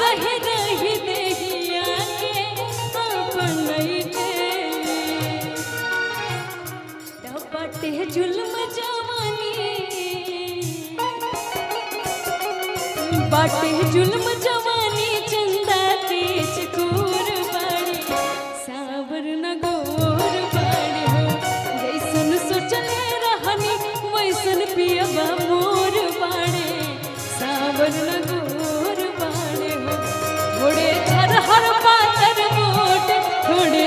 रही रही देहिया के अपनैते बाटे जुल्म जवानी बाटे जुल्म जवानी चंदा के चकोर बाड़े सावर न गोर बाड़े हो जैसन सोचले रहनी वैसन पियबा मोर बाड़े सावर न गोर बाड़े हो थोड़े हर हर पातर मोट थोड़े